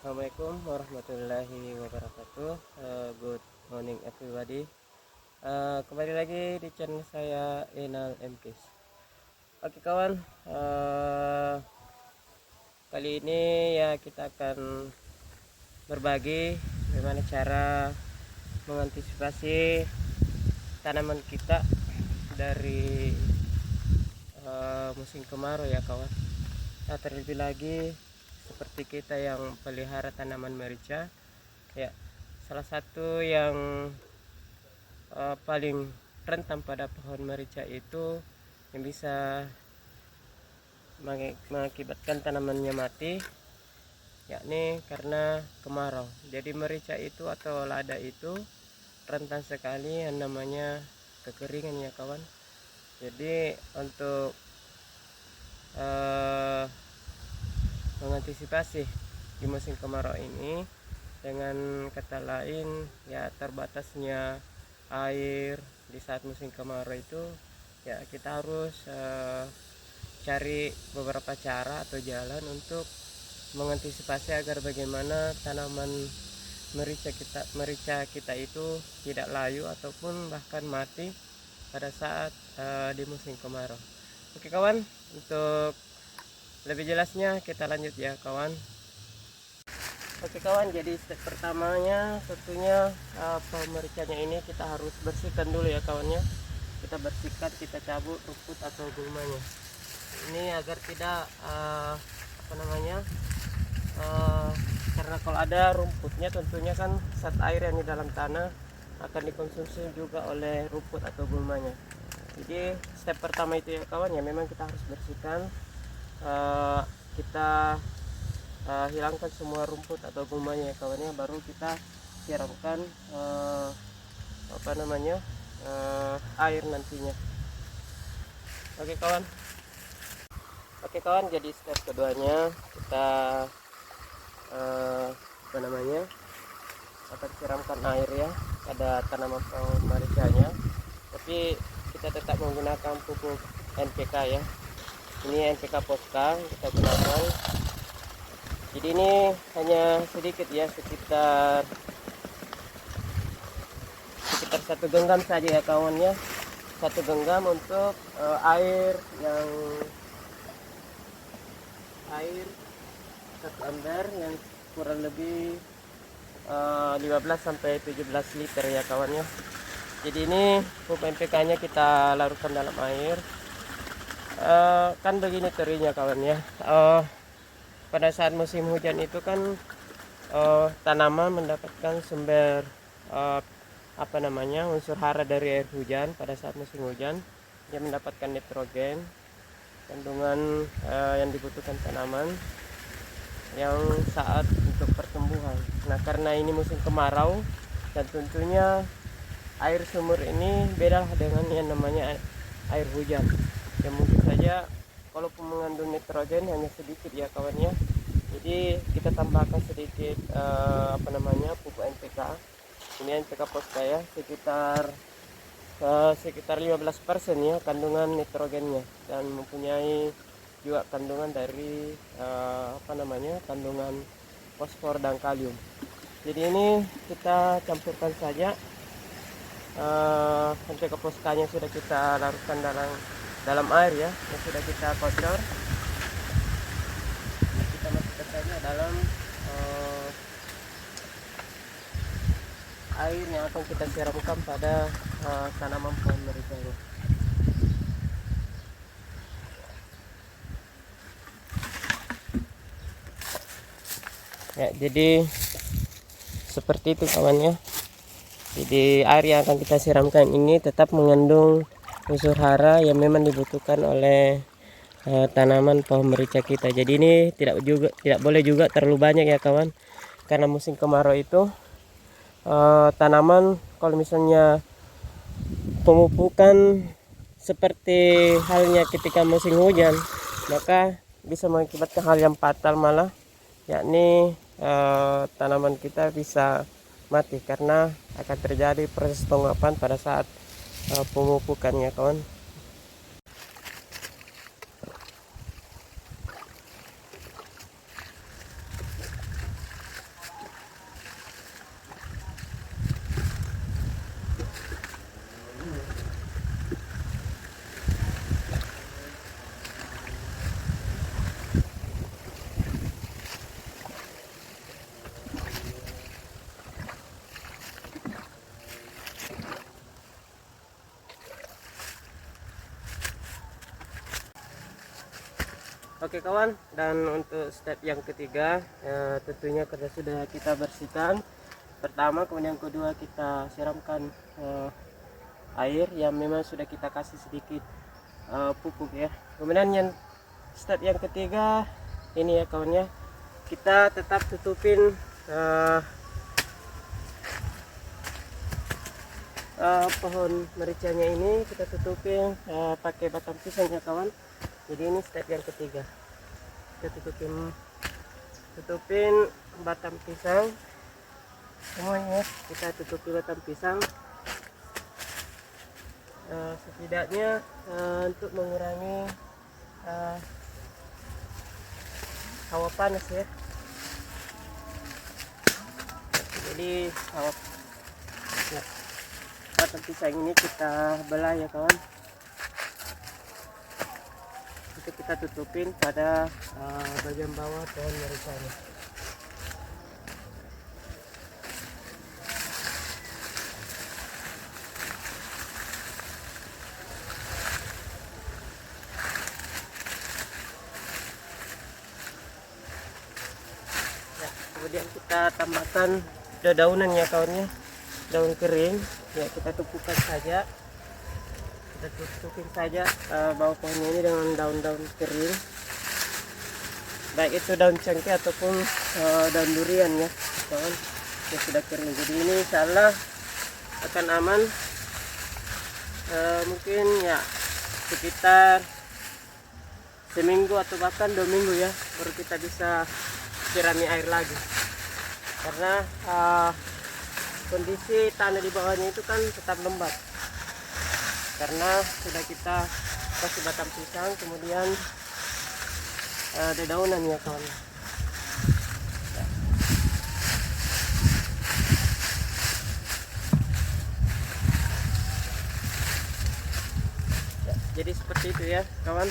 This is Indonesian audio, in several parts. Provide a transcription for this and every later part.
Assalamualaikum warahmatullahi wabarakatuh. Good morning everybody. Kembali lagi di channel saya Enal MPs. Oke kawan, kali ini ya kita akan berbagi bagaimana cara mengantisipasi tanaman kita dari musim kemarau ya kawan. Nah, terlebih lagi seperti kita yang pelihara tanaman merica ya, salah satu yang paling rentan pada pohon merica itu yang bisa mengakibatkan tanamannya mati, yakni karena kemarau. Jadi merica itu atau lada itu rentan sekali yang namanya kekeringan ya kawan. Jadi untuk mengantisipasi di musim kemarau ini, dengan kata lain ya terbatasnya air di saat musim kemarau itu, ya kita harus cari beberapa cara atau jalan untuk mengantisipasi agar bagaimana tanaman merica kita itu tidak layu ataupun bahkan mati pada saat di musim kemarau. Oke kawan, untuk lebih jelasnya kita lanjut ya kawan. Oke kawan, jadi step pertamanya tentunya pohon mericanya ini kita harus bersihkan dulu ya kawannya. Kita bersihkan, kita cabut rumput atau gulmanya. Ini agar tidak karena kalau ada rumputnya tentunya kan zat air yang di dalam tanah akan dikonsumsi juga oleh rumput atau gulmanya. Jadi step pertama itu ya kawan ya, memang kita harus bersihkan, kita hilangkan semua rumput atau gulmanya ya kawannya, baru kita siramkan air nantinya. Oke kawan. Oke kawan, jadi step keduanya kita akan siramkan air ya pada tanaman pohon maricanya, tapi kita tetap menggunakan pupuk NPK ya. Ini NPK Posca kita gunakan. Jadi ini hanya sedikit ya, sekitar 1 genggam saja ya kawannya. 1 genggam untuk air 1 ember yang kurang lebih 15-17 liter ya kawannya. Jadi ini pupuk NPK nya kita larutkan dalam air. Kan begini teorinya kawan ya, pada saat musim hujan itu kan tanaman mendapatkan sumber unsur hara dari air hujan. Pada saat musim hujan dia mendapatkan nitrogen, kandungan yang dibutuhkan tanaman yang saat untuk pertumbuhan. Nah, karena ini musim kemarau dan tentunya air sumur ini beda dengan yang namanya air hujan, yang mungkin saja walaupun mengandung nitrogen hanya sedikit ya kawannya. Jadi kita tambahkan sedikit pupuk NPK. Ini NPK Posca ya, sekitar 15% ya kandungan nitrogennya, dan mempunyai juga kandungan dari kandungan fosfor dan kalium. Jadi ini kita campurkan saja. NPK Posca nya sudah kita larutkan dalam air ya, yang sudah kita kocor. Kita masukkan saja dalam air yang akan kita siramkan pada tanaman pohon merica ini. Ya, jadi seperti itu kawannya. Jadi air yang akan kita siramkan ini tetap mengandung unsur hara yang memang dibutuhkan oleh tanaman pohon merica kita. Jadi ini tidak boleh juga terlalu banyak ya kawan, karena musim kemarau itu tanaman kalau misalnya pemupukan seperti halnya ketika musim hujan, maka bisa mengakibatkan hal yang fatal malah, yakni tanaman kita bisa mati karena akan terjadi proses penguapan pada saat pemupukannya kawan. Oke kawan, dan untuk step yang ketiga tentunya karena sudah kita bersihkan pertama, kemudian kedua kita siramkan air yang memang sudah kita kasih sedikit pupuk ya. Kemudian yang step yang ketiga ini ya kawan ya, kita tetap tutupin pohon mericanya ini, kita tutupin pakai batang pisang ya kawan. Jadi ini step yang ketiga, kita tutupin batang pisang semuanya, kita tutupi batang pisang setidaknya untuk mengurangi hawa panas ya. Jadi batang pisang ini kita belah ya kawan, itu kita tutupin pada bagian bawah pohon mericanya. Ya, kemudian kita tambahkan dedaunan ya kawannya, daun kering ya, kita tumpukan saja, kita tutupin saja bawah pohonnya ini dengan daun-daun kering, baik itu daun cengkeh ataupun daun durian ya kawan, yang sudah kering. Jadi ini insyaallah akan aman. Mungkin ya sekitar seminggu atau bahkan 2 minggu ya baru kita bisa sirami air lagi, karena kondisi tanah di bawahnya itu kan tetap lembab karena sudah kita kasih batang pisang kemudian dedaunan ya kawan. Ya, jadi seperti itu ya kawan.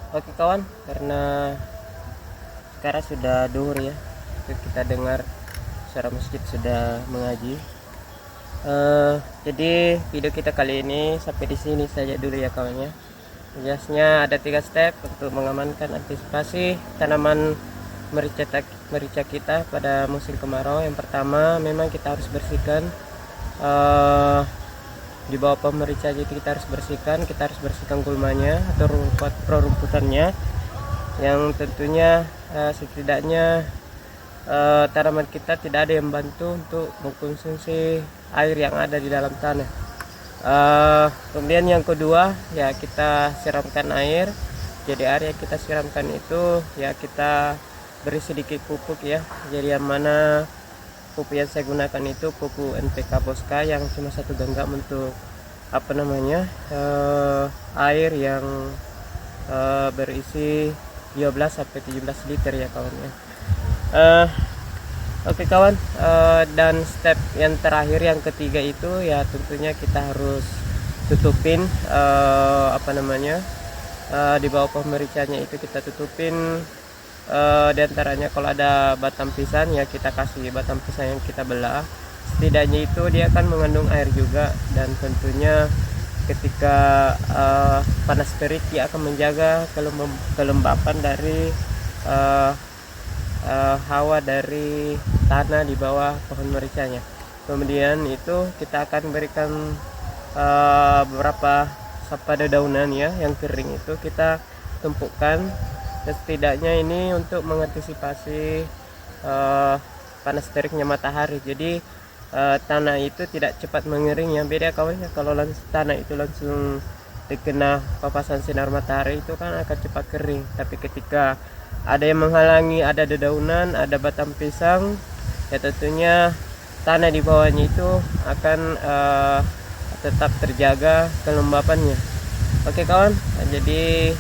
Oke kawan, karena sekarang sudah duhur ya, kita dengar suara masjid sudah mengaji. Jadi video kita kali ini sampai di sini saja dulu ya kawannya. Jelasnya ada 3 step untuk mengamankan antisipasi tanaman merica kita pada musim kemarau. Yang pertama memang kita harus bersihkan di bawah pohon merica, jadi kita harus bersihkan gulmanya atau rumputannya, yang tentunya setidaknya tanaman kita tidak ada yang bantu untuk mengkonsumsi air yang ada di dalam tanah. Kemudian yang kedua ya, kita siramkan air. Jadi air yang kita siramkan itu ya kita beri sedikit pupuk ya. Jadi yang mana pupuk yang saya gunakan itu pupuk NPK Boska yang cuma 1 genggam untuk air yang berisi 12-17 liter ya kawan ya. Oke kawan, dan step yang terakhir yang ketiga itu ya tentunya kita harus tutupin di bawah pohon mericanya itu kita tutupin diantaranya kalau ada batang pisang ya kita kasih batang pisang yang kita belah, setidaknya itu dia akan mengandung air juga, dan tentunya ketika panas terik dia akan menjaga kelembapan dari hawa dari tanah di bawah pohon mericanya. Kemudian itu kita akan berikan beberapa pada dedaunan ya yang kering itu kita tumpukkan, dan setidaknya ini untuk mengantisipasi panas teriknya matahari. Jadi tanah itu tidak cepat mengering ya, beda kawannya kalau tanah itu langsung terkena papasan sinar matahari itu kan akan cepat kering. Tapi ketika ada yang menghalangi, ada dedaunan, ada batang pisang, ya tentunya tanah di bawahnya itu akan tetap terjaga kelembapannya. Oke kawan, jadi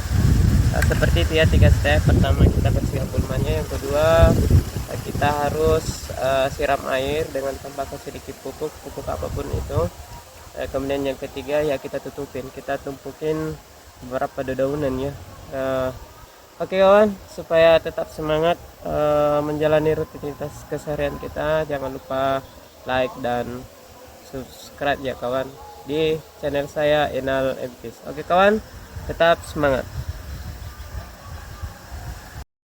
seperti itu ya 3 step. Pertama kita bersihkan gulmanya, yang kedua kita harus siram air dengan tambahkan sedikit pupuk apapun itu. Kemudian yang ketiga ya kita tumpukin beberapa dedaunan ya. Oke kawan, supaya tetap semangat menjalani rutinitas keseharian kita, jangan lupa like dan subscribe ya kawan di channel saya Enal Empis. Oke kawan, tetap semangat.